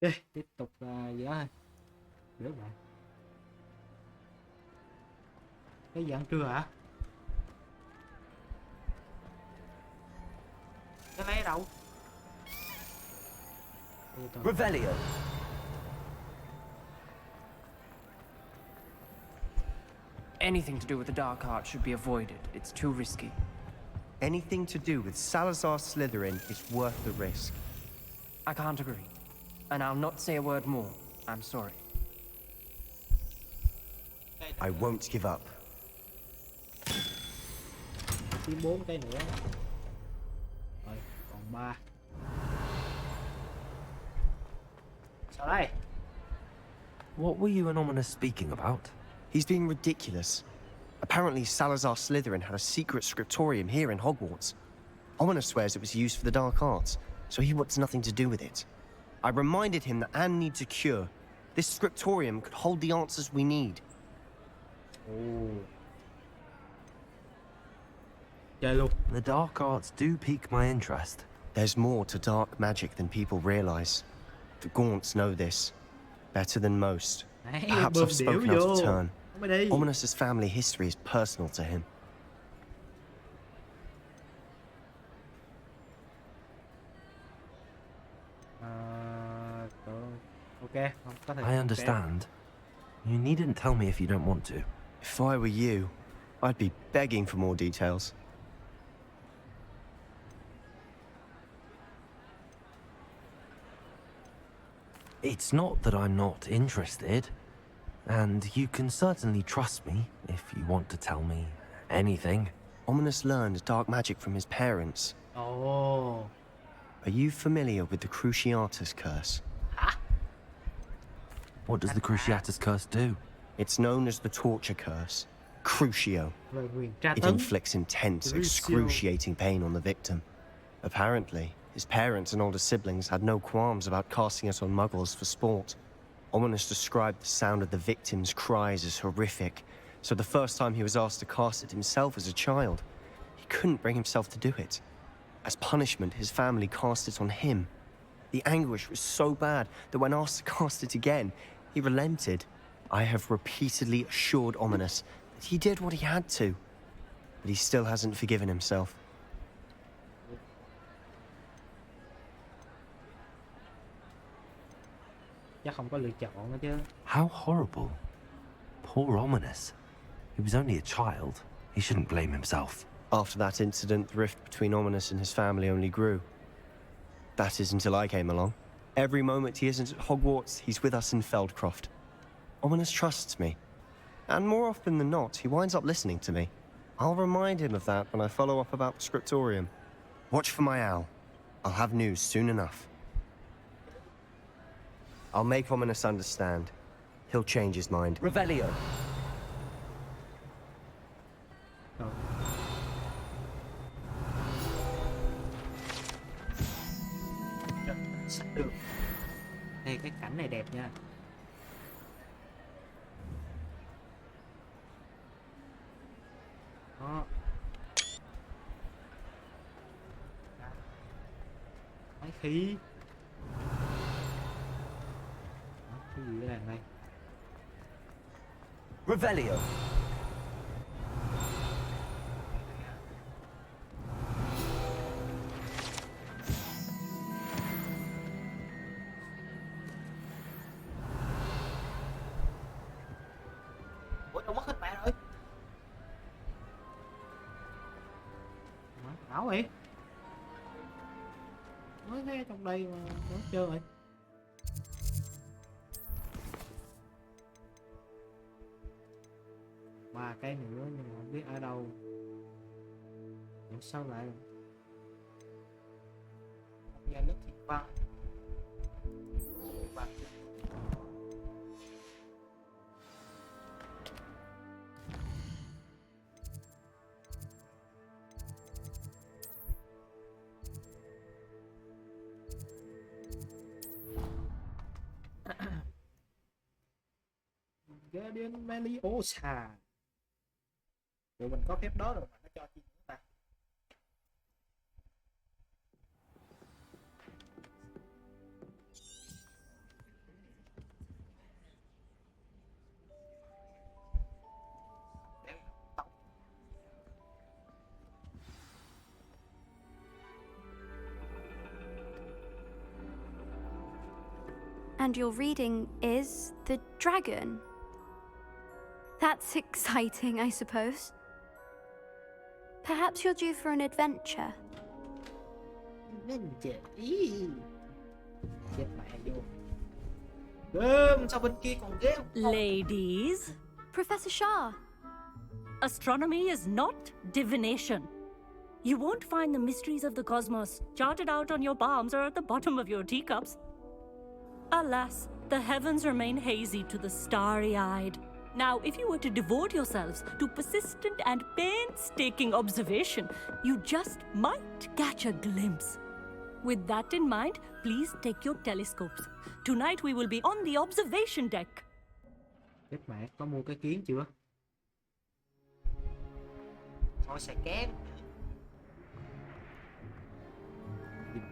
Ok, tiếp tục là gì đó thôi. Rửa bạn. Cái gì ăn trưa hả? Cái lấy ở đâu? Revelio. Anything to do with the dark art should be avoided. It's too risky. Anything to do with Salazar Slytherin is worth the risk. I can't agree. And I'll not say a word more. I'm sorry. I won't give up. Thêm 4 cái nữa. Rồi, còn 3. Sao đây? What were you and Ominous speaking about? He's being ridiculous. Apparently Salazar Slytherin had a secret scriptorium here in Hogwarts. Ominous swears it was used for the dark arts, so he wants nothing to do with it. I reminded him that Anne needs a cure. This scriptorium could hold the answers we need. Ồ. Chơi luôn. The dark arts do pique my interest. There's more to dark magic than people realize. The Gaunts know this better than most. Đấy, Perhaps bơm I've điểu spoken out vô. of turn. Không phải đi. Ominous's family history is personal to him. Ok, không có thể. I understand. You needn't tell me if you don't want to. If I were you, I'd be begging for more details. It's not that I'm not interested. And you can certainly trust me if you want to tell me anything. Ominous learned dark magic from his parents. Ồ. Are you familiar with the Cruciatus Curse? What does the Cruciatus Curse do? It's known as the Torture Curse. Crucio. Lời nguyền tra It tấn. inflicts intense, Crucio. excruciating pain on the victim. Apparently, his parents and older siblings had no qualms about casting it on muggles for sport. Ominous described the sound of the victim's cries as horrific, so the first time he was asked to cast it himself as a child, he couldn't bring himself to do it. As punishment, his family cast it on him. The anguish was so bad that when asked to cast it again, he relented. I have repeatedly assured Ominous that he did what he had to, but he still hasn't forgiven himself. Chắc không có lựa chọn nữa chứ. How horrible. Poor Ominous. He was only a child. He shouldn't blame himself. After that incident, the rift between Ominous and his family only grew. That is until I came along. Every moment he isn't at Hogwarts, he's with us in Feldcroft. Ominous trusts me. And more often than not, he winds up listening to me. I'll remind him of that when I follow up about the scriptorium. Watch for my owl. I'll have news soon enough. I'll make Ominous understand. He'll change his mind. Revelio. Rồi. Sắp được. Đây cái cảnh này đẹp nha. Đó. Máy khí. Đó, cái gì ở đằng đây? Revelio. Ủa đâu mất hết mẹ rồi? Ảo vậy? Mới thấy trong đây mà nó chơi rồi. Ba cái nữa nhưng mà không biết ở đâu. Ủa sao lại? Nhà nước thì văng. Guardian Meliosa. Tụi mình có phép đó rồi mà nó cho chi chúng ta. And your reading is the dragon. That's exciting, I suppose. Perhaps you're due for an adventure. Chết mẹ vô. Gớm, sao bên kia còn ghế không? Ladies, Professor Shah. astronomy is not divination. You won't find the mysteries of the cosmos charted out on your palms or at the bottom of your teacups. Alas, the heavens remain hazy to the starry-eyed. Now, if you were to devote yourselves to persistent and painstaking observation, you just might catch a glimpse. With that in mind, please take your telescopes. Tonight we will be on the observation deck. Chết mẹ, có mua cái kiến chưa? Thôi xài kén.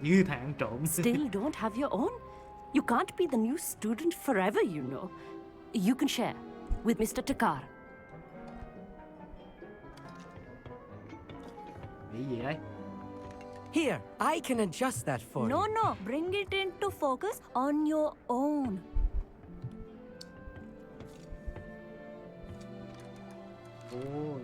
Như thằng trộm. Still don't have your own? You can't be the new student forever, you know. You can share with Mr. Takar. Nghĩ gì đấy? Here, I can adjust that for No, you. no, bring it into focus on your own. Ôi.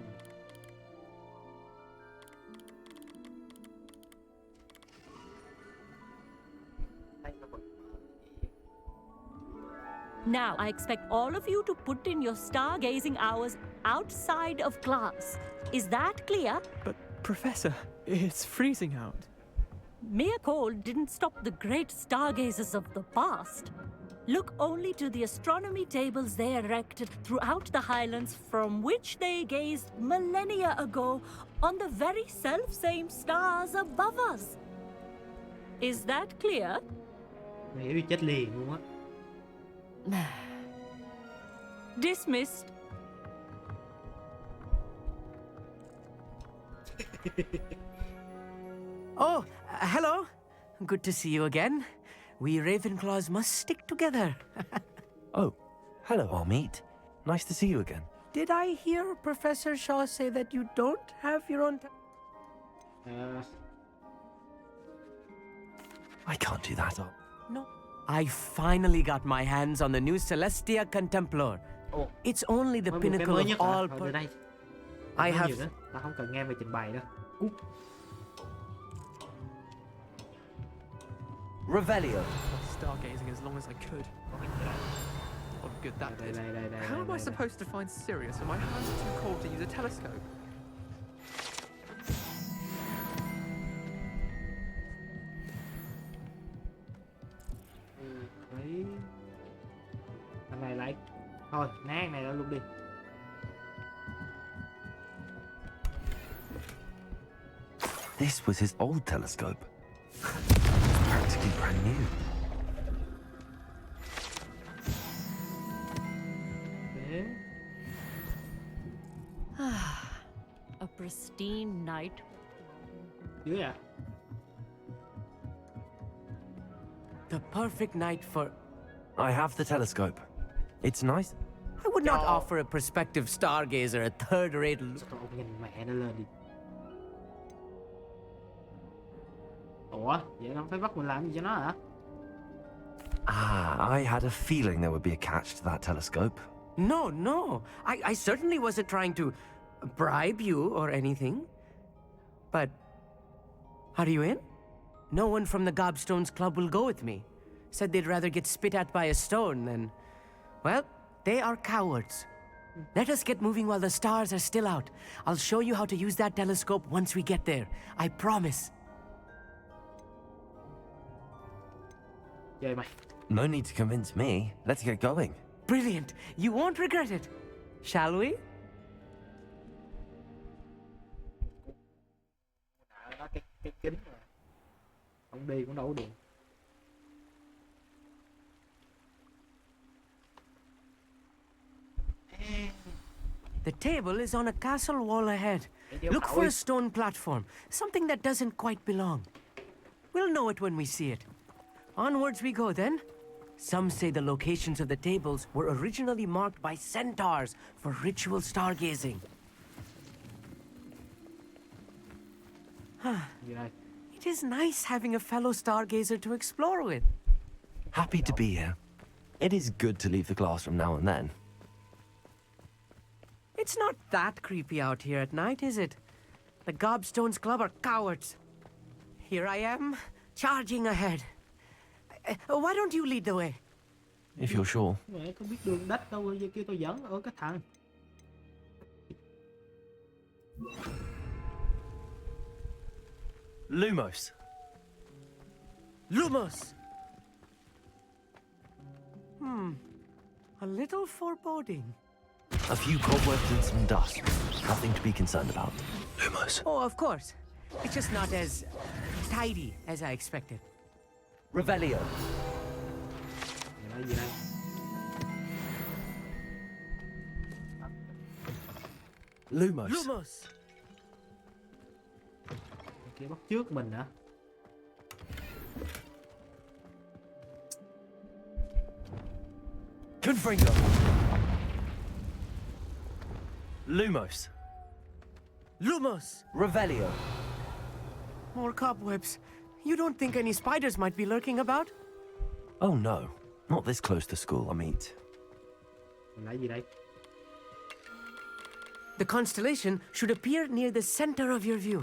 Now, I expect all of you to put in your stargazing hours outside of class. Is that clear? But, Professor, it's freezing out. Mere cold didn't stop the great stargazers of the past. Look only to the astronomy tables they erected throughout the highlands from which they gazed millennia ago on the very self-same stars above us. Is that clear? Mày hiểu chết liền luôn á. Dismissed. Oh, hello. Good to see you again. We Ravenclaws must stick together. Oh, hello, Amit. Nice to see you again. Did I hear Professor Shaw say that you don't have your own... I can't do that. No. I finally got my hands on the new Celestia Contemplar. Ồ, It's only the mới mua cái pinnacle mới of nhất hả? all... Thôi từ đây. I Nói have... nhiều nữa. Tao không cần nghe mày trình bày đâu. Cút. Revelio. Stargazing as long as I could. What good that did. How am I supposed to find Sirius when my hands are too cold to use a telescope? Đấy. Thằng này lại. Thôi, nán này đó luôn đi. This was his old telescope. Practically brand new. Thế. A pristine night. Dưới à? The perfect night for... I have the telescope. It's nice. I would not Yo. offer a prospective stargazer a third-rate... Sao tao không nhìn mẹ nó lên đi. Ủa, vậy nó không phải bắt mình làm gì cho nó hả? I had a feeling there would be a catch to that telescope. No, no. I certainly wasn't trying to bribe you or anything. But... Are you in? No one from the Gobstones Club will go with me. Said they'd rather get spit at by a stone than... Well, they are cowards. Let us get moving while the stars are still out. I'll show you how to use that telescope once we get there. I promise. Chơi mày. No need to convince me. Let's get going. Brilliant. You won't regret it. Shall we? Nó cái kính mà. Không đi cũng đâu có điện. The table is on a castle wall ahead. Look for a stone platform, something that doesn't quite belong. We'll know it when we see it. Onwards we go then. Some say the locations of the tables were originally marked by centaurs for ritual stargazing. Gì đây? It is nice having a fellow stargazer to explore with. Happy to be here. It is good to leave the classroom now and then. It's not that creepy out here at night, is it? The Gobstones Club are cowards. Here I am, charging ahead. Why don't you lead the way? If you're sure. Mẹ không biết đường đất đâu, giờ kêu tôi dẫn ở cái thằng. Lumos. Lumos! A little foreboding. A few cobwebs and some dust. Nothing to be concerned about. Lumos. Oh, of course. It's just not as tidy as I expected. Revelio. Gì đây? Lumos. Lumos! Kia bắt trước mình hả? Confringo. Lumos. Lumos! Revelio. More cobwebs. You don't think any spiders might be lurking about? Oh no. Not this close to school, I mean. Mình lấy gì đây? The constellation should appear near the center of your view.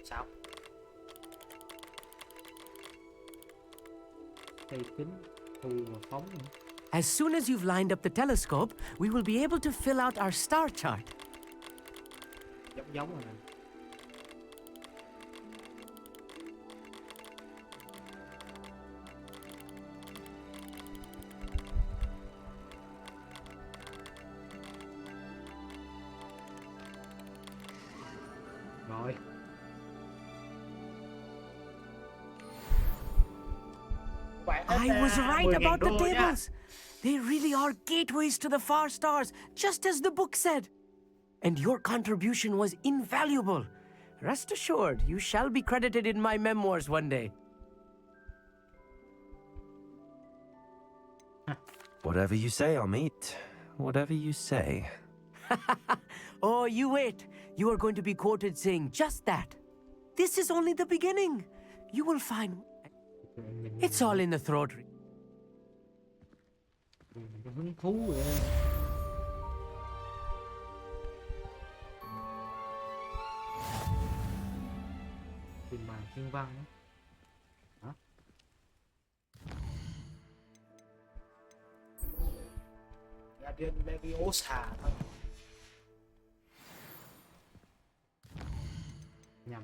Sao? Cây kính thu và phóng nữa. As soon as you've lined up the telescope, we will be able to fill out our star chart. Giống rồi nè. Rồi. I was right about the tables. They really are gateways to the far stars, just as the book said. And your contribution was invaluable. Rest assured, you shall be credited in my memoirs one day. Whatever you say, Amit. Whatever you say. Oh, you wait. You are going to be quoted saying just that. This is only the beginning. You will find... It's all in the throat. Hứng thú rồi. Tìm màn thiên văn đó. Hả? Guardian Leviosa thôi. Nhầm.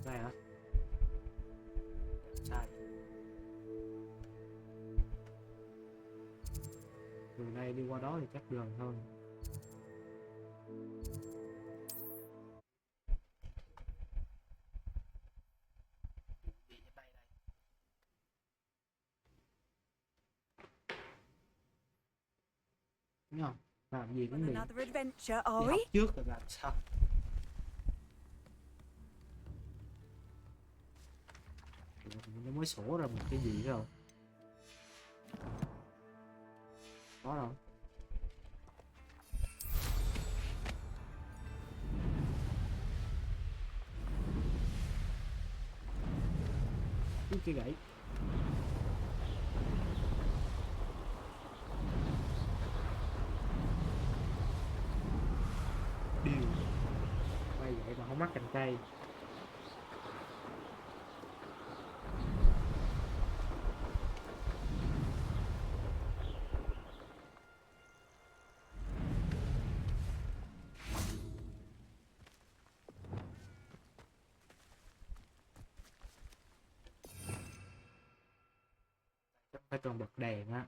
Đây hả? Sai. Đường này đi qua đó thì chắc gần hơn. Đúng không? Làm gì cũng được. Another adventure, are Đi we? học trước rồi làm sao? Mình mới sổ ra một cái gì rồi. Có đâu. Cái gãy. Điều. Quay vậy mà không mắc cành cây. Phải còn bật đèn á.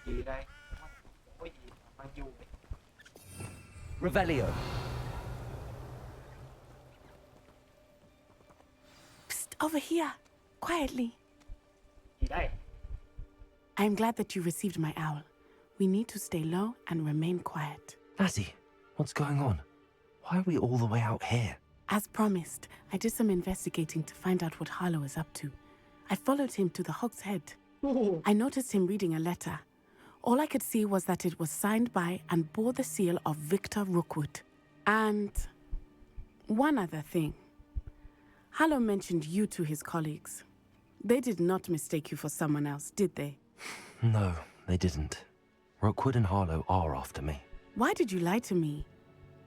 Gì đây? Có gì mà mang du vậy? Revelio. Psst, over here, quietly. Gì đây? I'm glad that you received my owl. We need to stay low and remain quiet. Lassie, what's going on? Why are we all the way out here? As promised, I did some investigating to find out what Harlow is up to. I followed him to the Hog's Head. I noticed him reading a letter. All I could see was that it was signed by and bore the seal of Victor Rookwood. And one other thing. Harlow mentioned you to his colleagues. They did not mistake you for someone else, did they? No, they didn't. Rookwood and Harlow are after me. Why did you lie to me?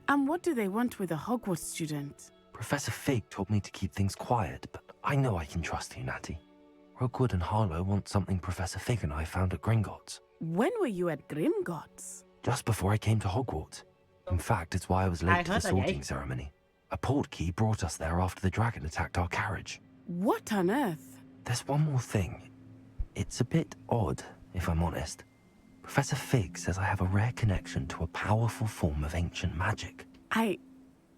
And what do they want with a Hogwarts student? Professor Fig told me to keep things quiet, but I know I can trust you, Natty. Rookwood and Harlow want something Professor Fig and I found at Gringotts. When were you at Gringotts? Just before I came to Hogwarts. In fact, it's why I was late to the heard that, eh? sorting ceremony. A portkey brought us there after the dragon attacked our carriage. What on earth? There's one more thing. It's a bit odd, if I'm honest. Professor Fig says I have a rare connection to a powerful form of ancient magic.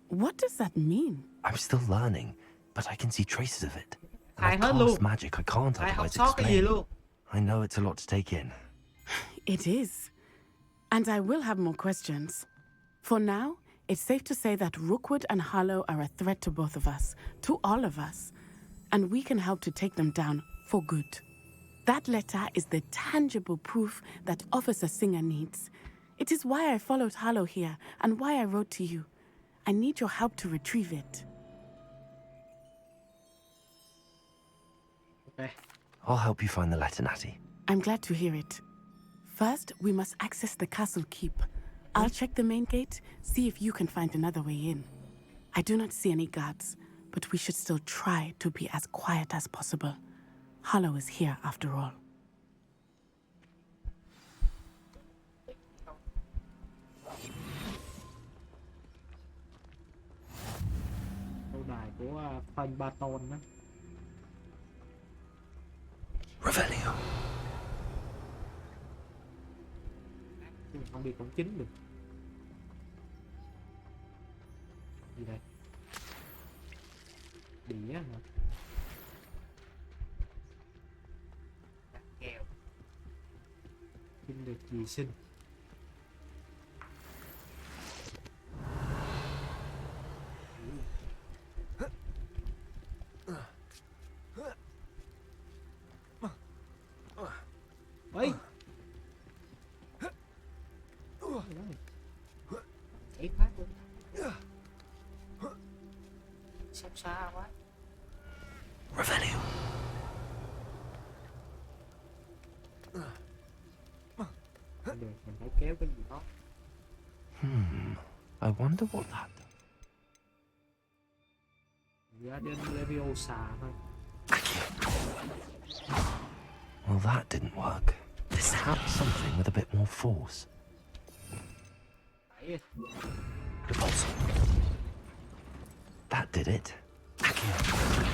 What does that mean? I'm still learning, but I can see traces of it. And I I've heard cast luôn. magic I can't Ai học otherwise sót cái gì explain. luôn. I know it's a lot to take in. It is. And I will have more questions. For now, it's safe to say that Rookwood and Harlow are a threat to both of us, to all of us. And we can help to take them down for good. That letter is the tangible proof that Officer Singer needs. It is why I followed Harlow here and why I wrote to you. I need your help to retrieve it. Ok. I'll help you find the letter, Natty. I'm glad to hear it. First, we must access the castle keep. I'll check the main gate, see if you can find another way in. I do not see any guards, but we should still try to be as quiet as possible. Harlow is here after all. Câu đài của Phân Ba Tôn đó. Revelio. Nhưng mà không đi cổng chính được. Gì đây? Đĩa hả? Kèo. Xin được gì xin? Ôi! Cháy phát luôn. Sắp xa quá. Revelio. Không được, mình phải kéo cái gì đó. I wonder what that... Ra đến Leviosa thôi. Well, that didn't work. Perhaps something with a bit more force. Phải. Repulsor. That did it. Accio.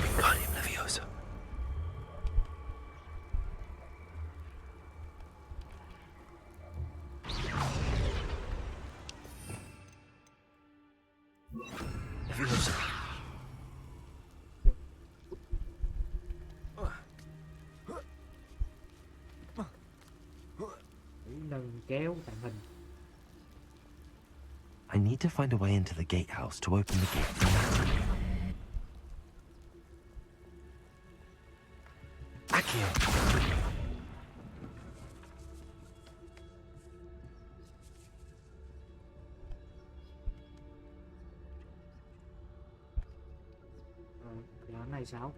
Wingardium Leviosa. Leviosa. Nâng kéo tàng hình. I need to find a way into the gatehouse to open the gate for Natty. Accio. Giờ này sao?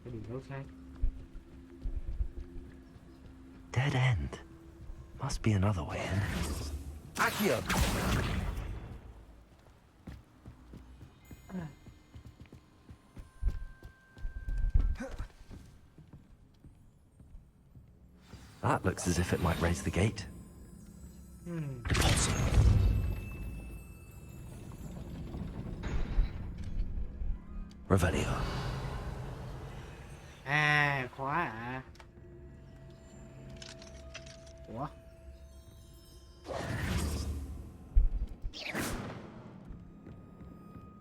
Cái điều đâu khác. Dead end. Must be another way in. Accio. That looks as if it might raise the gate. Repulsor. Revelio. À, khóa à. Ủa?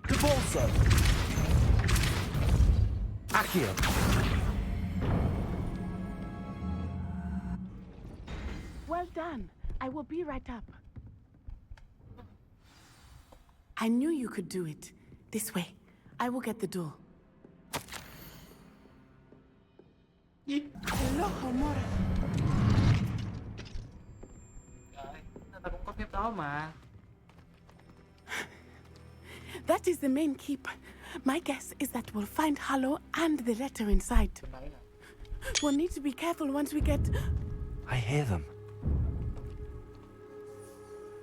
Repulsor. Accio. Well done. I will be right up. I knew you could do it. This way. I will get the door. Gì? Hello, Homora. Trời, ta cũng có phép đó mà. That is the main keep. My guess is that we'll find Hollow and the letter inside. Bên đấy nè. We'll need to be careful once we get... I hear them.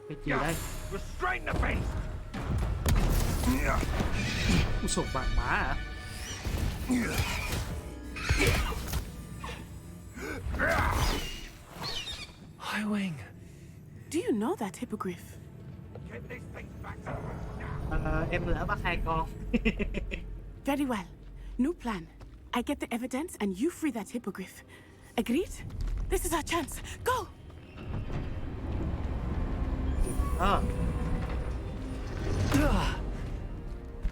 Cái gì đây? Restrain the beast! Ui sụt bằng mã hả? Highwing. Do you know that hippogriff? Get these things back to now. Em lỡ bắt 2 con. Very well. New plan. I get the evidence and you free that hippogriff. Agreed? This is our chance. Go!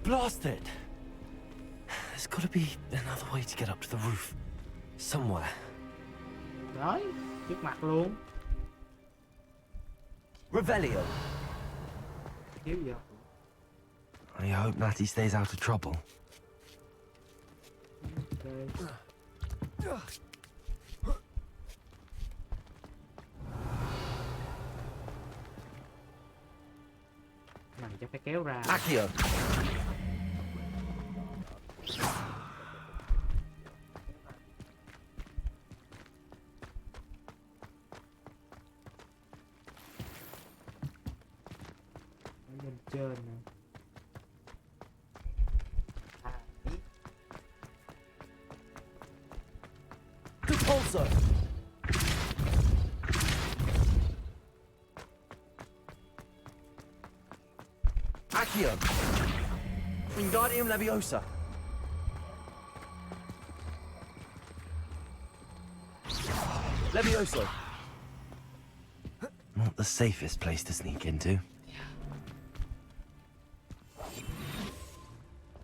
Blast it! There's got to be another way to get up to the roof. Somewhere. Đấy, trước mặt luôn. Revelio. Thiếu gì không? I hope Natty stays out of trouble. Ok. Này chắc phải kéo ra. Accio. Ở bên trên nè. Ý. Compulso. Accio. Wingardium Leviosa. Levioso. Not the safest place to sneak into.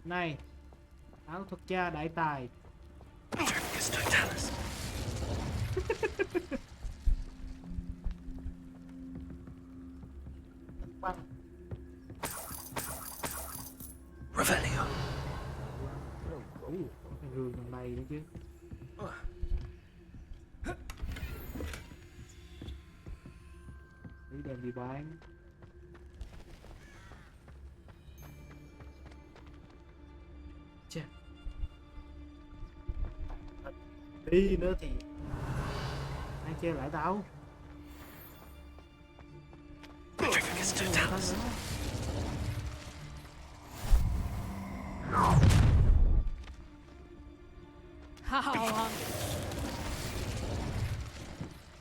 Này, áo thuật cha đại tài. Tremicus Totalis. Băng. Revelio. Có cái gương trong đây nữa chứ. Đi đem đi bán. Chà. Đi nữa thì ai chơi lại tao. Tremicus Totalis.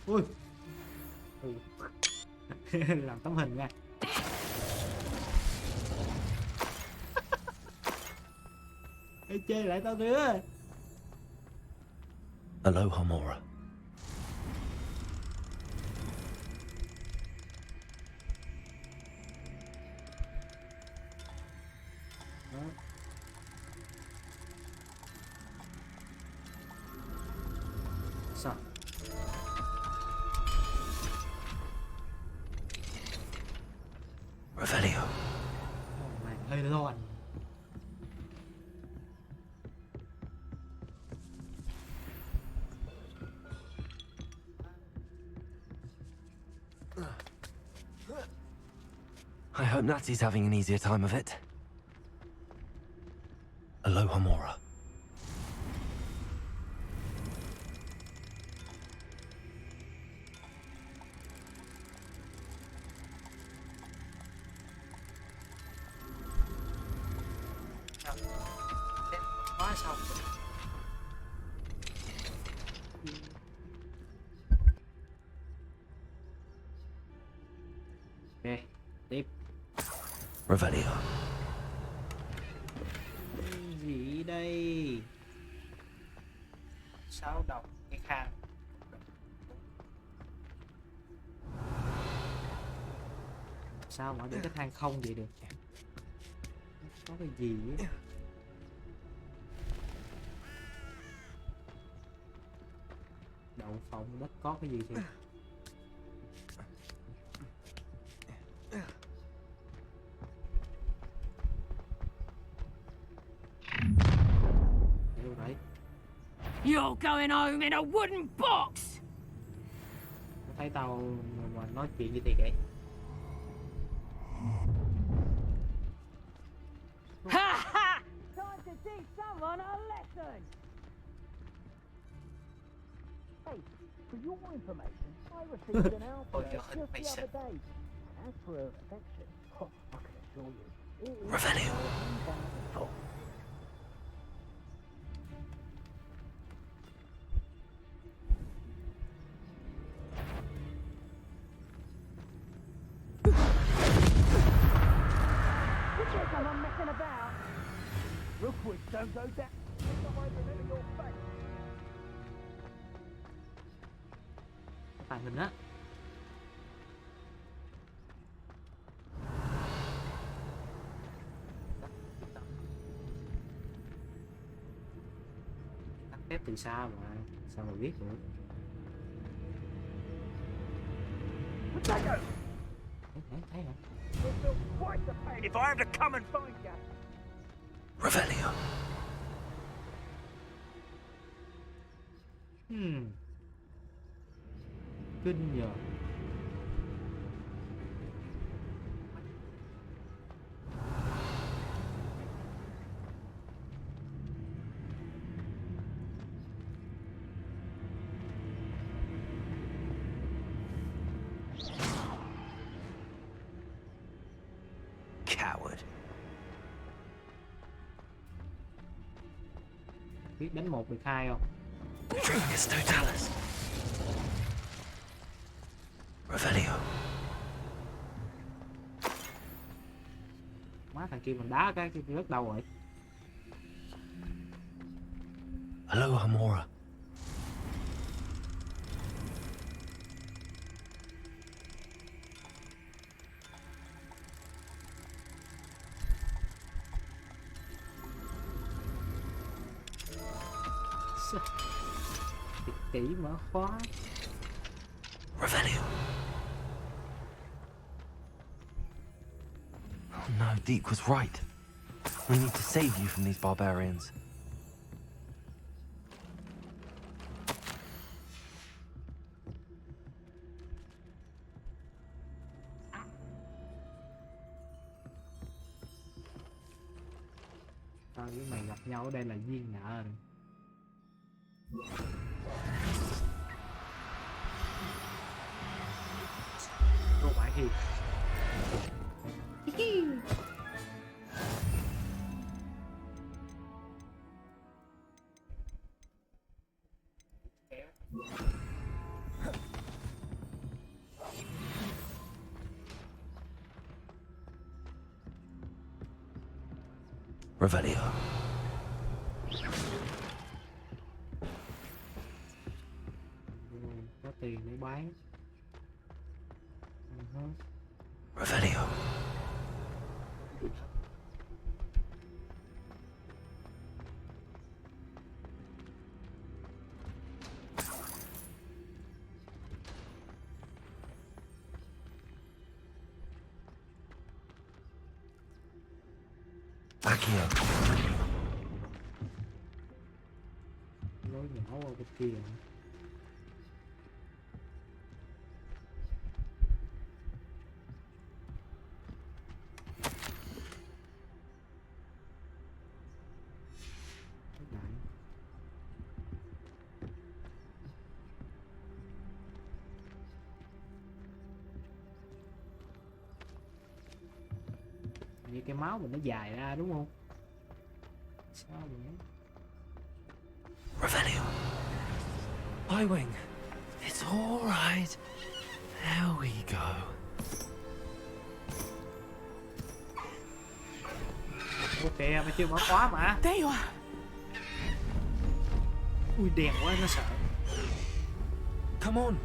Ui. Làm tấm hình nha. Ê, chơi lại tao nữa. Hello, Homora. Đó. Sao? Revelio. Mày hơi loạn. I hope Natty's having an easier time of it. Hello, Homora. Quá xong. Ok, tiếp. Revelio. Cái gì đây? Sao đọc cái khang. Sao mà để cái thang không vậy được? Có cái gì ấy? Đậu phộng đất có cái gì thì You're going home in a wooden box. Thấy tao mà nói chuyện như thế kìa. Ha ha! Time to teach someone a lesson. Hey, for your information, I received an outburst just the other day. As for her affection, I can assure you, it is Revelio. unbounded. Someone messing about. Rookwood, don't go down. Your face. Tàng hình á. Tắt phép từ xa mà sao mà biết được. Thấy hả? Quite the pain if I have to come and find you. Revelio. Kinh nhờ. Coward. Biết đánh 1 được 2 không? Drinkus totalis. Revelio. Má thằng kia mình đá cái rớt đâu rồi? Aloha Mora. Kỹ mở khóa. Revelio. Oh no, Deke was right. We need to save you from these barbarians. Tao với mày gặp nhau ở đây là duyên nợ rồi. Cô bạn Hiền. Revelio. Có tiền để bán. Revelio. Accio. Lối nhỏ qua bên kia. Như cái máu mình nó dài ra đúng không? Sao vậy? Revelio. Highwing. It's all right. There we go. Ok, mà chưa mở khóa mà. There you are. Ui đèn quá nó sợ. Come on.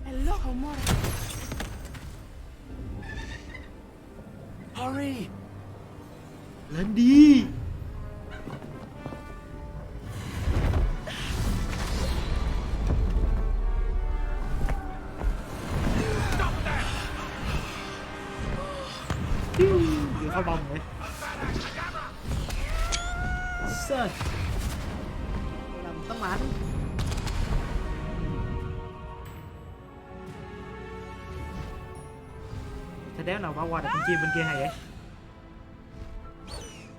Aloha Mora. Hurry. Lên đi. Vừa phá bông vậy. Sơn. tấm ảnh. Thế đéo nào bỏ qua được con chim bên kia hay vậy?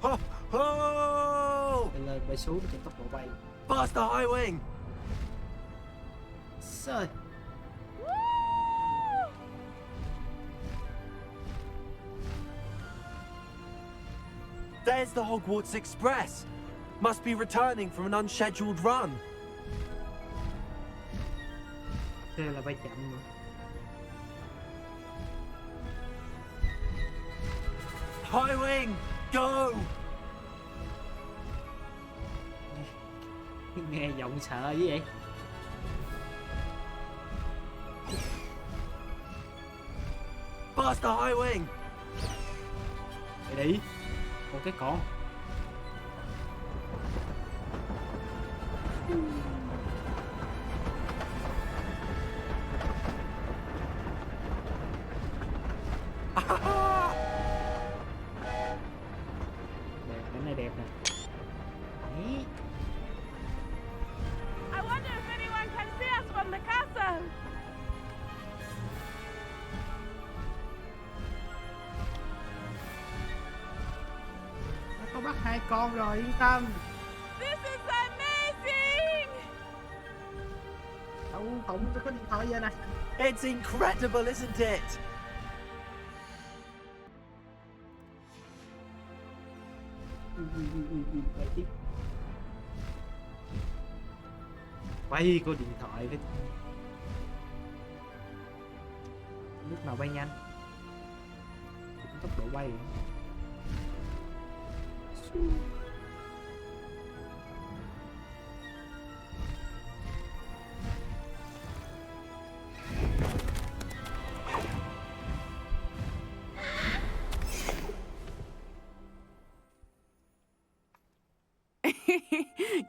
Ho, ho! Bay lên bay xuống trên tốc độ bay. Faster, High Wing! Rồi. There's the Hogwarts Express. Must be returning from an unscheduled run. Thế là bay chậm nữa. High Wing, go! Nghe giọng sợ dữ vậy. Faster, High Wing! Mày đi. Một cái con. Đẹp, cái này đẹp nè. Đấy. I wonder if anyone can see us from the castle. Có bắt 2 con rồi, yên tâm. This is amazing. Không có điện thoại giờ nè. It's incredible, isn't it? Quay tiếp. Quay có điện thoại cái. Lúc nào bay nhanh. Tốc độ bay rồi.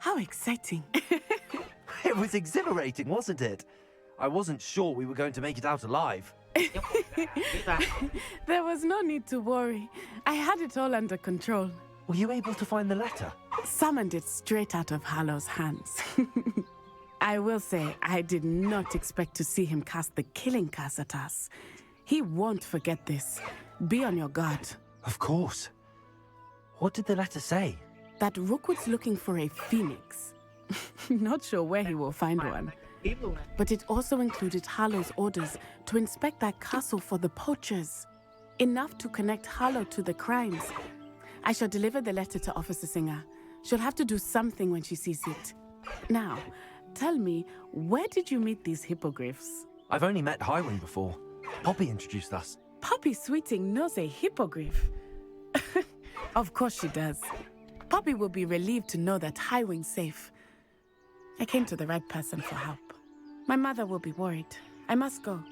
How exciting. It was exhilarating, wasn't it? I wasn't sure we were going to make it out alive. There was no need to worry. I had it all under control. Were you able to find the letter? Summoned it straight out of Hallow's hands. I will say, I did not expect to see him cast the killing curse at us. He won't forget this. Be on your guard. Of course. What did the letter say? That Rookwood's looking for a phoenix. Not sure where he will find one. But it also included Harlow's orders to inspect that castle for the poachers. Enough to connect Harlow to the crimes. I shall deliver the letter to Officer Singer. She'll have to do something when she sees it. Now, tell me, where did you meet these hippogriffs? I've only met Highwing before. Poppy introduced us. Poppy Sweeting knows a hippogriff. Of course she does. Poppy will be relieved to know that Highwing's safe. I came to the right person for help. My mother will be worried. I must go.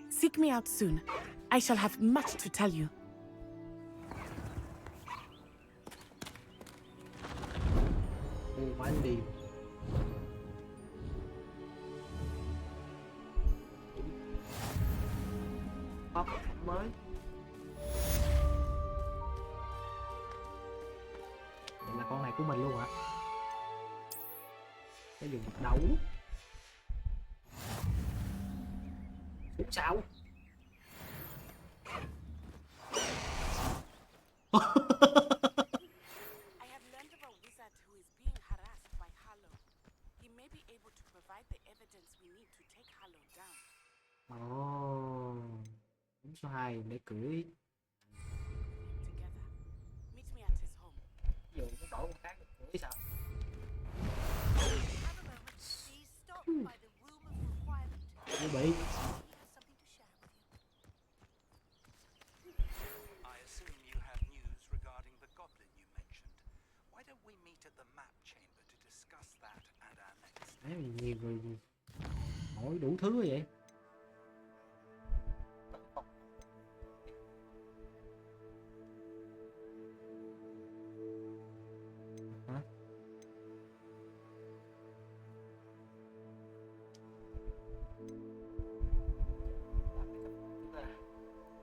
Seek me out soon. I shall have much to tell you. Mà anh đi. Hop mới. Đây là con này của mình luôn hả? Cái dùng đấu. Xuống sao? I have learned of a wizard who is being harassed by Harlow. He may be able to provide the evidence we need to take Harlow down. Đúng số 2 để cưỡi. Together. Meet me at his home. Ví dụ nó đổi con khác được cưỡi sao? Nó bị. Đấy, nhiều người hỏi đủ thứ vậy. Hả?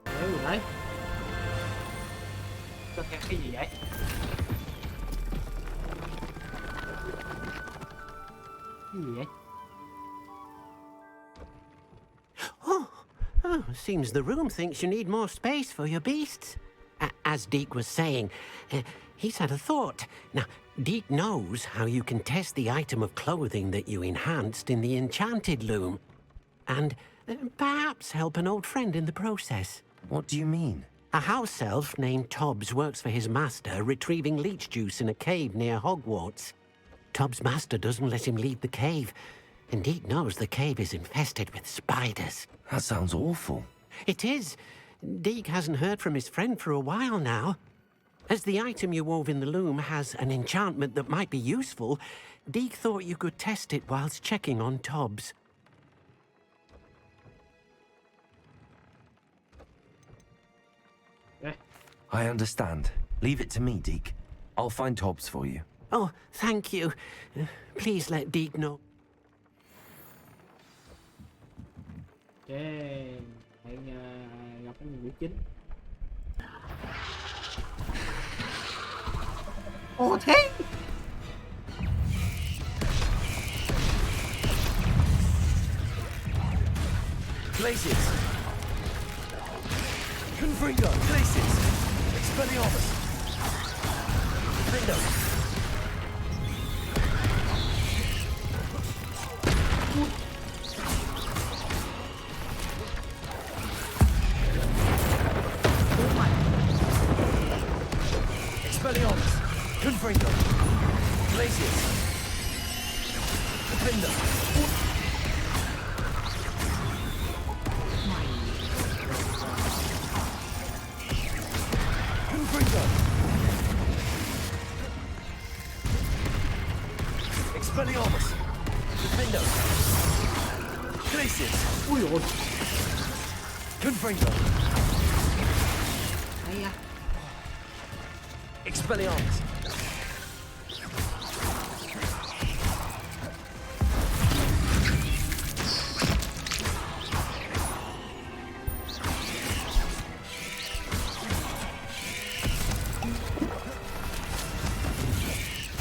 Đấy rồi đấy. Cho thêm cái gì vậy? Cái gì vậy? Oh, seems the room thinks you need more space for your beasts. As Deke was saying, he's had a thought. Now, Deke knows how you can test the item of clothing that you enhanced in the enchanted loom. And perhaps help an old friend in the process. What do you mean? A house elf named Tobbs works for his master, retrieving leech juice in a cave near Hogwarts. Tobbs' master doesn't let him leave the cave, and Deke knows the cave is infested with spiders. That sounds awful. It is. Deke hasn't heard from his friend for a while now. As the item you wove in the loom has an enchantment that might be useful, Deke thought you could test it whilst checking on Tobbs. I understand. Leave it to me, Deke. I'll find Tobbs for you. Oh, thank you. Please let Deke know. Ok, hẹn gặp cái nhiệm vụ chính. Ồ thế. Places! Confringo! Places! Expelliarmus! Defendo! Expelliarmus! Confringo! Places! Defendo! Expelliarmus! Defendo! Glacius! Ui dồi. Confringo! Hay à. Expelliarmus!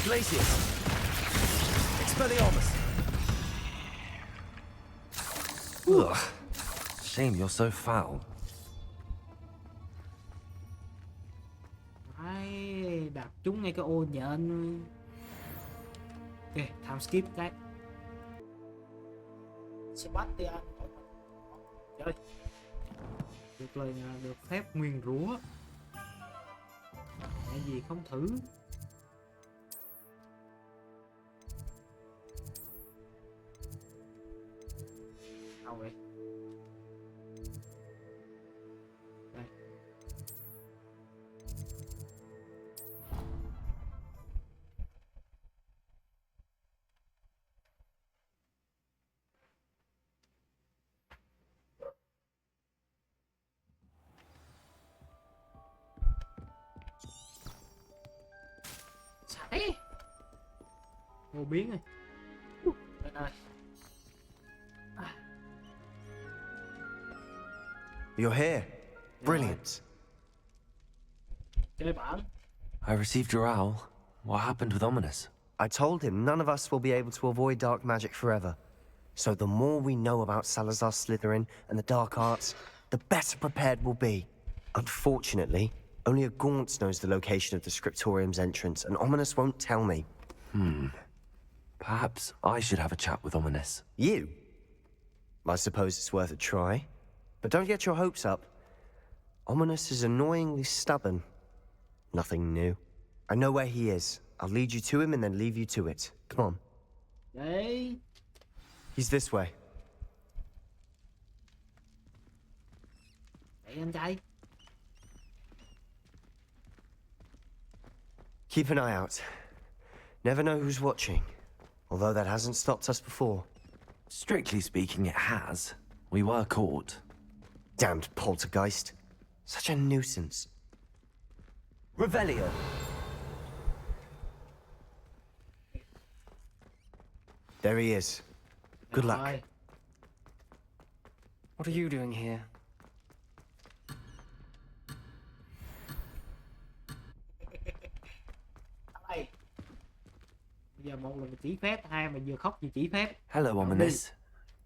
Glacius! Expelliarmus! Ugh. Shame you're so foul. Ai đặt trúng ngay cái ô nhện. Ok, time skip cái. Sebastian chơi. Được lời được phép nguyền rủa. Cái gì không thử. Đâu vậy? Đây. Giải. Ngô biến rồi. Bên ơi. You're here. Brilliant. Chơi bản. I received your owl. What happened with Ominous? I told him none of us will be able to avoid dark magic forever. So the more we know about Salazar Slytherin and the dark arts, the better prepared we'll be. Unfortunately, only a Gaunt knows the location of the Scriptorium's entrance, and Ominous won't tell me. Perhaps I should have a chat with Ominous. You? I suppose it's worth a try. But don't get your hopes up. Ominous is annoyingly stubborn. Nothing new. I know where he is. I'll lead you to him and then leave you to it. Come on. Đấy. He's this way. Đấy anh trai. Keep an eye out. Never know who's watching. Although that hasn't stopped us before. Strictly speaking, it has. We were caught. Damned poltergeist. Such a nuisance. Revelio. There he is. Good luck. Rồi. What are you doing here? Đây. Bây Giờ một là chỉ phép, hai mà vừa khóc vừa chỉ phép. Hello, Ominous.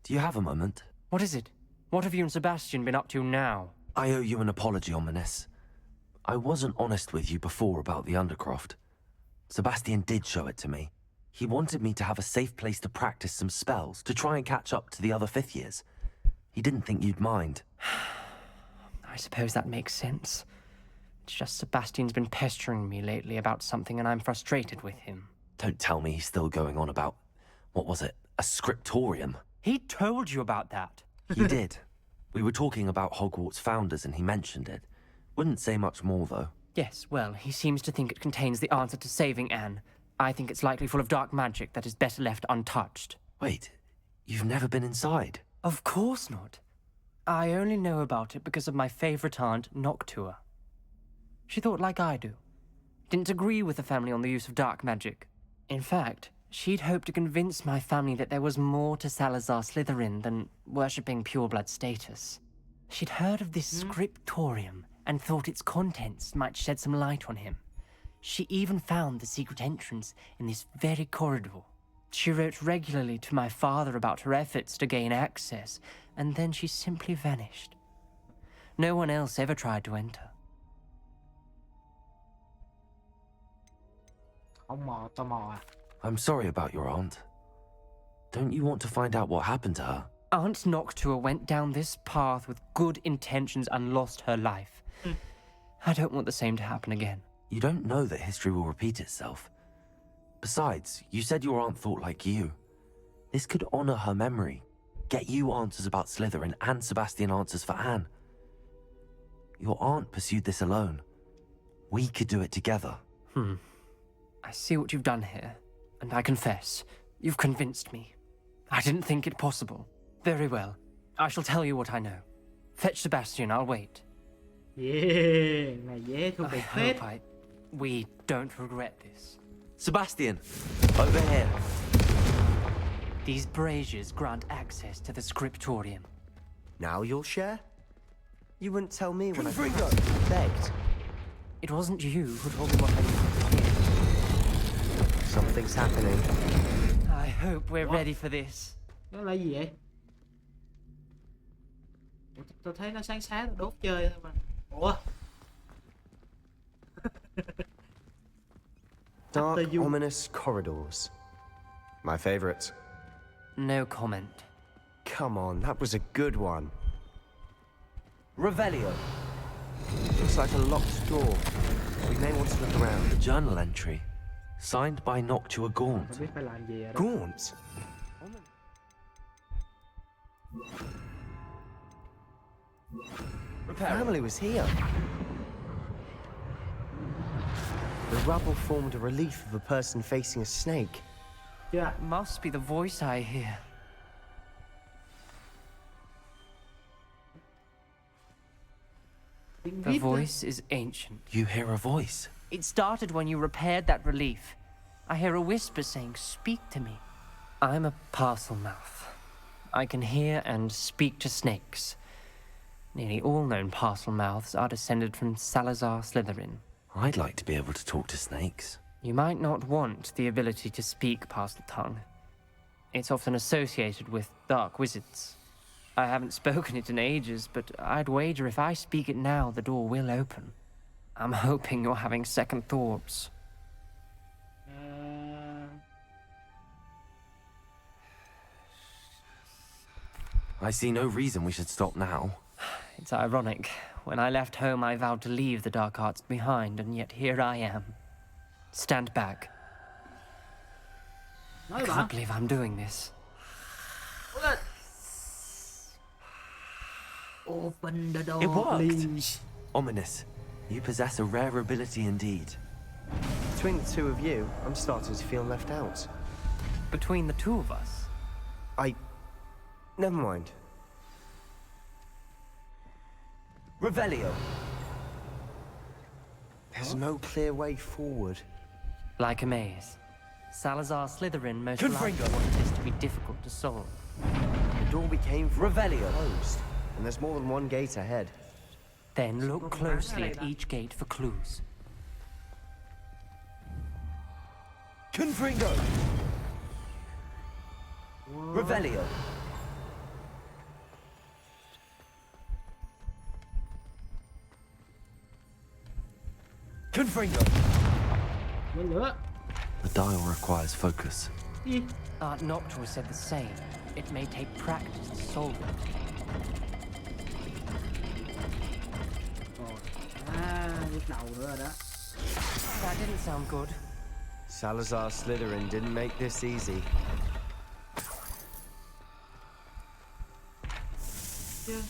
Do you have a moment? What is it? What have you and Sebastian been up to now? I owe you an apology, Ominous. I wasn't honest with you before about the Undercroft. Sebastian did show it to me. He wanted me to have a safe place to practice some spells, to try and catch up to the other 5th years. He didn't think you'd mind. I suppose that makes sense. It's just Sebastian's been pestering me lately about something and I'm frustrated with him. Don't tell me he's still going on about, what was it, a scriptorium? He told you about that. He did. We were talking about Hogwarts founders and he mentioned it. Wouldn't say much more, though. Yes, well, he seems to think it contains the answer to saving Anne. I think it's likely full of dark magic that is better left untouched. Wait, you've never been inside? Of course not. I only know about it because of my favorite aunt, Noctua. She thought like I do. Didn't agree with the family on the use of dark magic. In fact, she'd hoped to convince my family that there was more to Salazar Slytherin than worshipping pureblood status. She'd heard of this scriptorium and thought its contents might shed some light on him. She even found the secret entrance in this very corridor. She wrote regularly to my father about her efforts to gain access, and then she simply vanished. No one else ever tried to enter. I'm sorry about your aunt. Don't you want to find out what happened to her? Aunt Noctua went down this path with good intentions and lost her life. I don't want the same to happen again. You don't know that history will repeat itself. Besides, you said your aunt thought like you. This could honor her memory, get you answers about Slytherin and Sebastian answers for Anne. Your aunt pursued this alone. We could do it together. I see what you've done here, and I confess, you've convinced me. I didn't think it possible. Very well. I shall tell you what I know. Fetch Sebastian, I'll wait. Yeah, này dễ thu I biệt phết. hope we don't regret this. Sebastian, over here. These braziers grant access to the scriptorium. Now you'll share? You wouldn't tell me when I Confringo! begged. It wasn't you who told me what I needed to hear. Something's happening. I hope we're ready for this. Nó là gì vậy? Ủa, tôi thấy nó sáng sáng tôi đốt chơi thôi mà. Ủa? Dark, ominous corridors. My favorite. No comment. Come on, that was a good one. Revelio. Looks like a locked door. We may want to look around. The journal entry. Signed by Noctua Gaunt. Không biết phải làm gì rồi đó. Gaunt? Family was here. The rubble formed a relief of a person facing a snake. Chưa? Must be the voice I hear. The voice is ancient. You hear a voice? It started when you repaired that relief. I hear a whisper saying, "Speak to me." I'm a parcel mouth. I can hear and speak to snakes. Nearly all known parcel mouths are descended from Salazar Slytherin. I'd like to be able to talk to snakes. You might not want the ability to speak parcel tongue. It's often associated with dark wizards. I haven't spoken it in ages, but I'd wager if I speak it now, the door will open. I'm hoping you're having second thoughts. I see no reason we should stop now. It's ironic. When I left home, I vowed to leave the dark arts behind, and yet here I am. Stand back. I can't believe I'm doing this. Open the door, It worked. please. Ominous. You possess a rare ability indeed. Between the two of you, I'm starting to feel left out. Between the two of us? Never mind. Revelio. There's no clear way forward. Like a maze. Salazar Slytherin most Confringo. likely wanted this to be difficult to solve. The door we came from Revelio. closed, and there's more than one gate ahead. Then look closely at each gate for clues. Confringo. Revelio. Confringo. Mới lửa. The dial requires focus. Gì? Noctua said the same. It may take practice to solve it. Nhức đầu nữa rồi đó. That didn't sound good. Salazar Slytherin didn't make this easy. Chứ.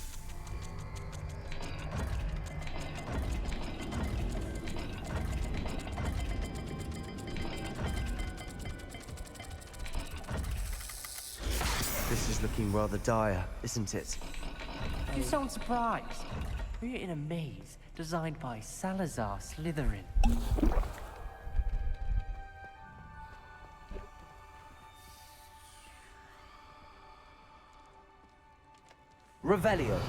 This is looking rather dire, isn't it? You sound surprised. We're in a maze designed by Salazar Slytherin. Revelio.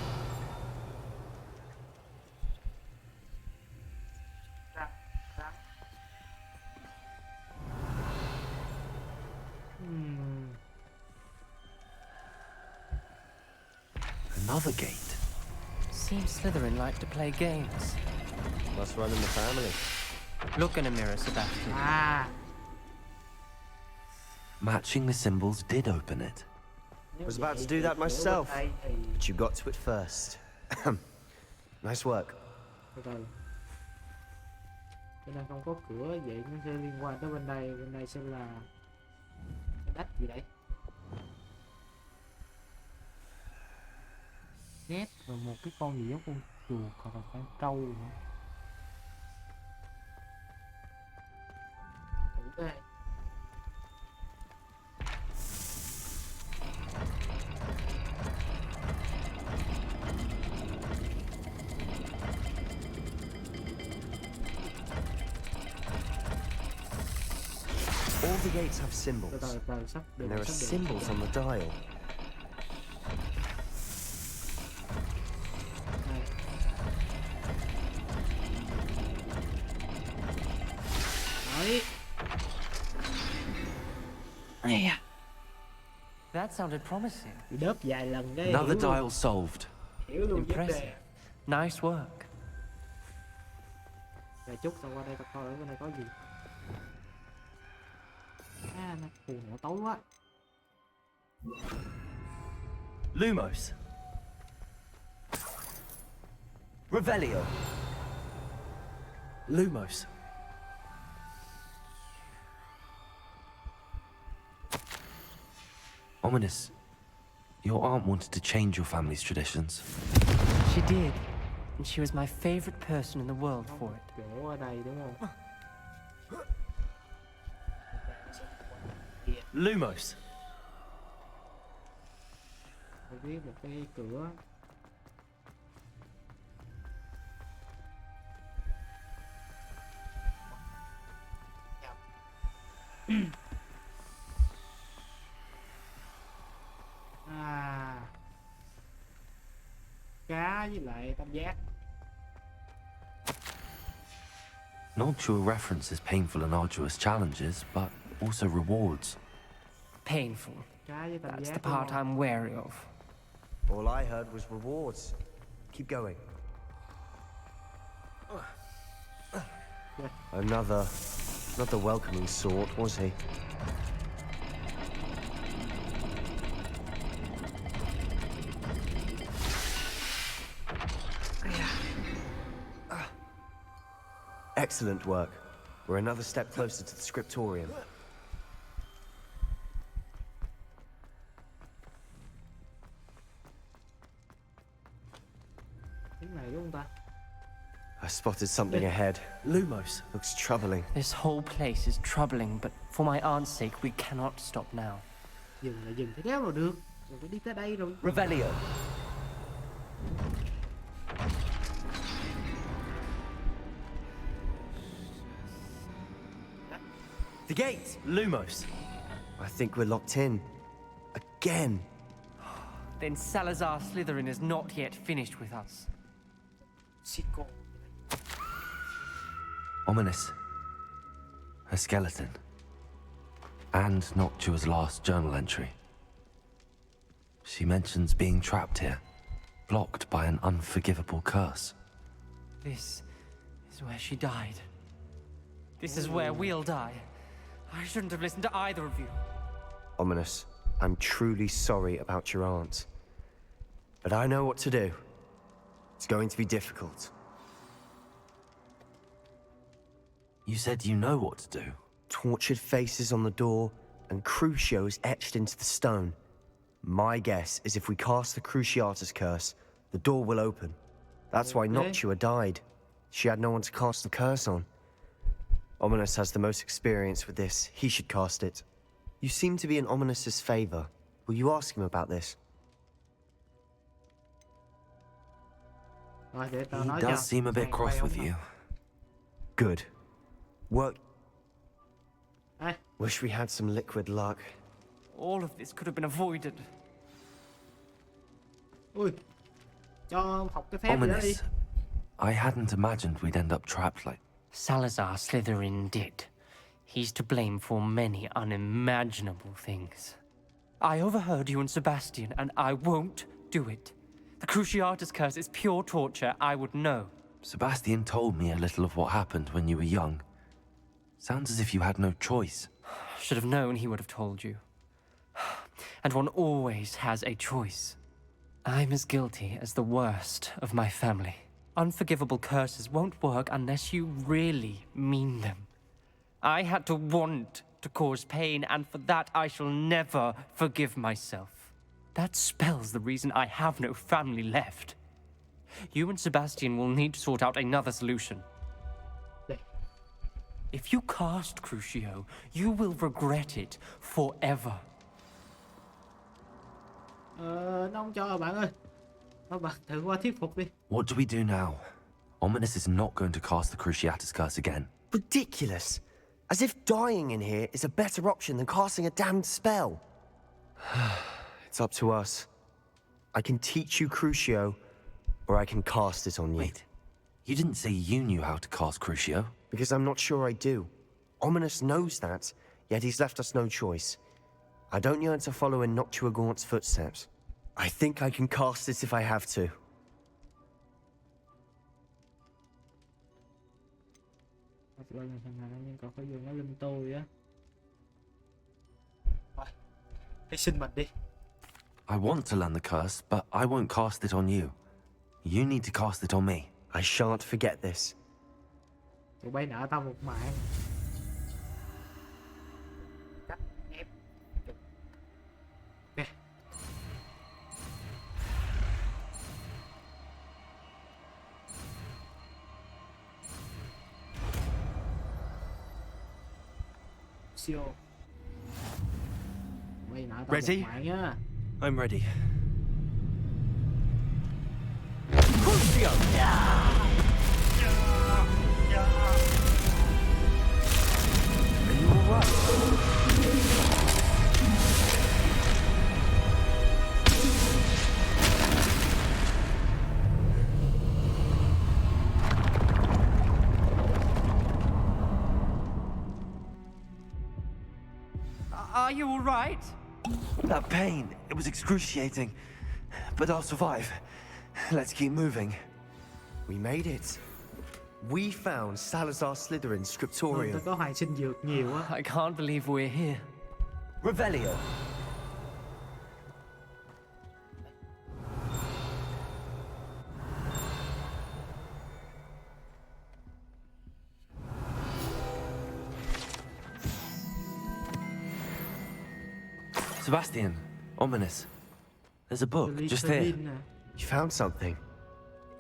Another gate. Seems Slytherin like to play games. Must run in the family. Look in a mirror, Sebastian. Matching the symbols did open it. I was about to do that myself, but you got to it first. Nice work. Từ từ. Bên đây không có cửa, vậy nó sẽ liên quan tới bên đây sẽ là đất gì đấy? Nét và một cái con gì giống con chuột hoặc là con trâu nữa. Thử đây. All the gates have symbols. And there are symbols on the dial. That sounded promising. Đớp vài lần cái Another dial solved. hiểu luôn vấn đề. Impressive. Nice work. Rồi chút tao qua đây tao coi ở bên đây có gì. Nó phù nó tối quá. Lumos. Revelio. Lumos. Ominous. Your aunt wanted to change your family's traditions. She did. And she was my favorite person in the world for it. Chỗ ở đây đúng không? Lumos. Tôi biết một cái cửa. Cá với lại tam giác. Noctua references painful and arduous challenges, but also rewards. Painful. Cá với tam That's giác. the part I'm wary of. All I heard was rewards. Keep going. Another, not the welcoming sort, was he? Excellent work. We're another step closer to the scriptorium. Tiếng này đúng không ta? I spotted something ahead. Lumos. Looks troubling. This whole place is troubling, but for my aunt's sake, we cannot stop now. Dừng là dừng thế đéo rồi được. Mình phải đi tới đây rồi. Revelio. The gate! Lumos. I think we're locked in. Again. Then Salazar Slytherin is not yet finished with us. Sico. Ominous. A skeleton. And Noctua's last journal entry. She mentions being trapped here, blocked by an unforgivable curse. This is where she died. This is where we'll die. I shouldn't have listened to either of you. Ominous, I'm truly sorry about your aunt. But I know what to do. It's going to be difficult. You said you know what to do. Tortured faces on the door, and Crucios etched into the stone. My guess is if we cast the Cruciatus curse, the door will open. That's why Noctua died. She had no one to cast the curse on. Ominous has the most experience with this. He should cast it. You seem to be in Ominous's favor. Will you ask him about this? Rồi để tao He nói does cho. seem a bit Mày cross quay with không? you. Good. Work. Đây. Wish we had some liquid luck. All of this could have been avoided. Ui. Cho học cái phép gì đó đi. Ominous. I hadn't imagined we'd end up trapped like... Salazar Slytherin did. He's to blame for many unimaginable things. I overheard you and Sebastian, and I won't do it. The Cruciatus curse is pure torture. I would know. Sebastian told me a little of what happened when you were young. Sounds as if you had no choice. Should have known he would have told you. And one always has a choice. I'm as guilty as the worst of my family. Unforgivable curses won't work unless you really mean them. I had to want to cause pain, and for that I shall never forgive myself. That spells the reason I have no family left. You and Sebastian will need to sort out another solution. If you cast Crucio, you will regret it forever. Nó không cho bạn ơi. Thôi bạn thử qua thuyết phục đi. What do we do now? Ominous is not going to cast the Cruciatus curse again. Ridiculous. As if dying in here is a better option than casting a damned spell. It's up to us. I can teach you Crucio, or I can cast it on you. Wait, you didn't say you knew how to cast Crucio? Because I'm not sure I do. Ominous knows that, yet he's left us no choice. I don't yearn to follow in Noctua Gaunt's footsteps. I think I can cast it if I have to. Còn phải dùng nó linh tôi á. Rồi, hy sinh mình đi. I want to learn the curse, but I won't cast it on you. You need to cast it on me. I shan't forget this. Tụi bay nợ tao một mạng. Nè. Siêu. Bay nợ tao Ready? một mạng nhá. I'm ready. Are you alright? Are you all right? That pain, it was excruciating. But I'll survive. Let's keep moving. We made it. We found Salazar Slytherin's scriptorium. Tao có hoài sinh dược nhiều á. I can't believe we're here. Revelio. Sebastian, Ominous. There's a book just here. You found something.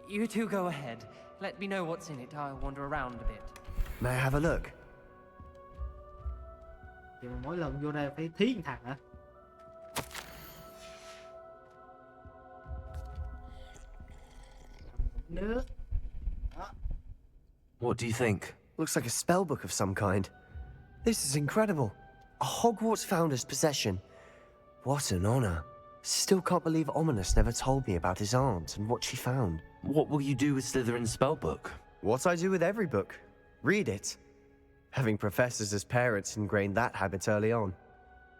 You two go ahead. Let me know what's in it. I'll wander around a bit. May I have a look? Thì mà mỗi lần vô đây phải thí thằng hả? Nước. Đó. What do you think? Looks like a spell book of some kind. This is incredible. A Hogwarts founder's possession. What an honor. Still can't believe Ominous never told me about his aunt and what she found. What will you do with Slytherin's spellbook? What I do with every book. Read it. Having professors as parents ingrained that habit early on.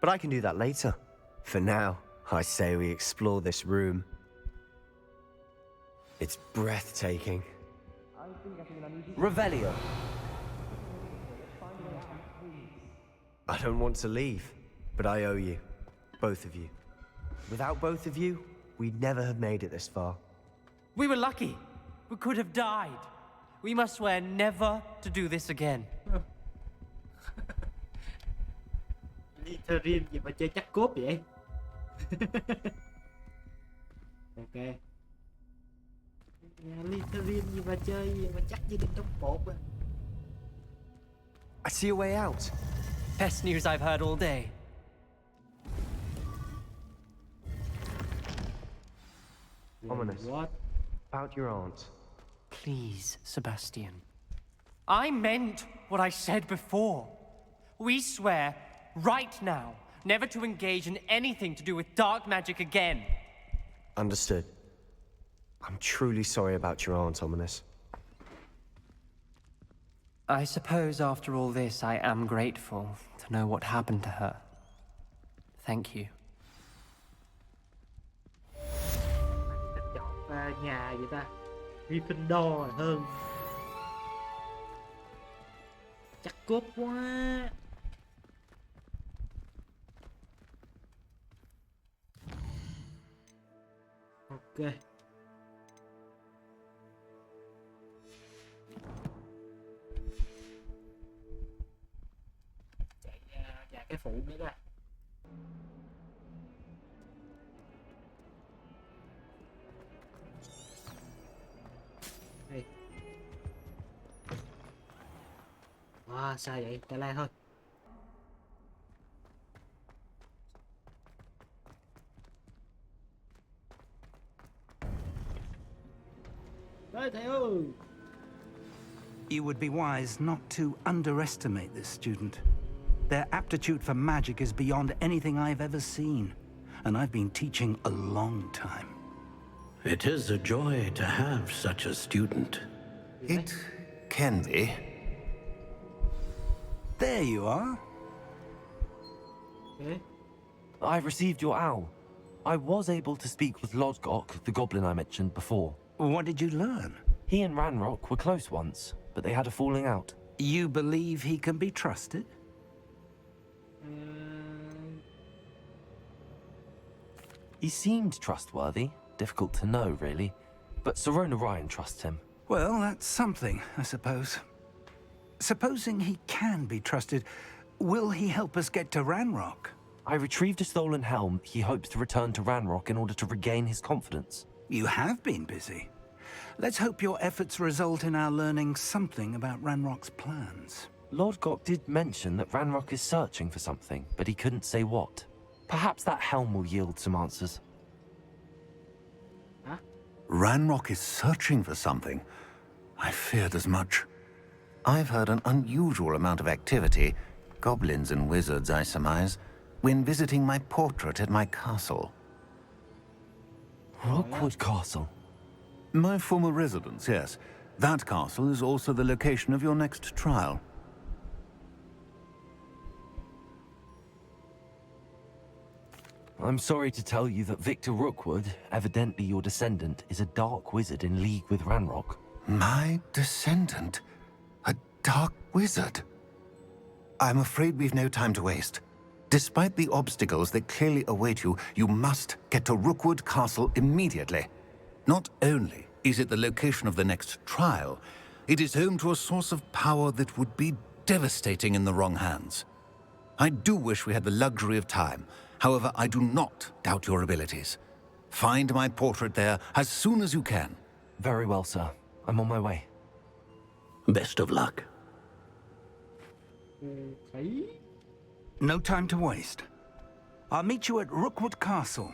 But I can do that later. For now, I say we explore this room. It's breathtaking. Revelio. I don't want to leave, but I owe you. Both of you. Without both of you, we'd never have made it this far. We were lucky. We could have died. We must swear never to do this again. Trym gì mà chơi chắc cốt vậy? Ok. Trym gì mà chơi gì mà chắc như đinh đóng cột á. I see a way out. Best news I've heard all day. Ominous. What? About your aunt. Please, Sebastian. I meant what I said before. We swear, right now, never to engage in anything to do with dark magic again. Understood. I'm truly sorry about your aunt, Ominous. I suppose after all this, I am grateful to know what happened to her. Thank you. Chọn nhà vậy ta? Gryffindor hơn. Chắc cốt quá. Ok. Chạy vài cái phụ nữa ra. Đây. À, sao vậy? Ta la thôi. Tới thầy ơi. You would be wise not to underestimate this student. Their aptitude for magic is beyond anything I've ever seen, and I've been teaching a long time. It is a joy to have such a student. It can be. There you are. Okay. I've received your owl. I was able to speak with Lodgok, the goblin I mentioned before. What did you learn? He and Ranrock were close once, but they had a falling out. You believe he can be trusted? He seemed trustworthy. Difficult to know, really. But Sirona Ryan trusts him. Well, that's something, I suppose. Supposing he can be trusted, will he help us get to Ranrock? I retrieved a stolen helm. He hopes to return to Ranrock in order to regain his confidence. You have been busy. Let's hope your efforts result in our learning something about Ranrock's plans. Lord Gok did mention that Ranrock is searching for something, but he couldn't say what. Perhaps that helm will yield some answers. Hả? Ranrock is searching for something. I feared as much. I've heard an unusual amount of activity, goblins and wizards, I surmise, when visiting my portrait at my castle. Rookwood Castle? My former residence, yes. That castle is also the location of your next trial. I'm sorry to tell you that Victor Rookwood, evidently your descendant, is a dark wizard in league with Ranrock. My descendant? A dark wizard? I'm afraid we've no time to waste. Despite the obstacles that clearly await you, you must get to Rookwood Castle immediately. Not only is it the location of the next trial, it is home to a source of power that would be devastating in the wrong hands. I do wish we had the luxury of time. However, I do not doubt your abilities. Find my portrait there as soon as you can. Very well, sir. I'm on my way. Best of luck. Okay. No time to waste. I'll meet you at Rookwood Castle.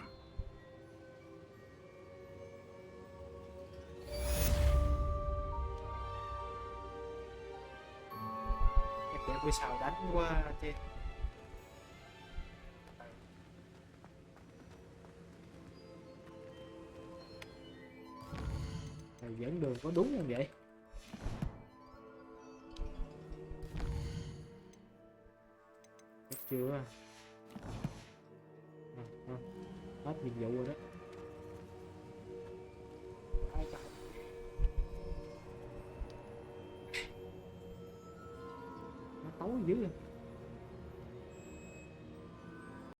Chắc để buổi sau đánh qua chứ. Thầy dẫn đường có đúng không vậy? Chắc chưa. nhiệm vụ rồi đó. Ai chạy? Nó tối dữ vậy.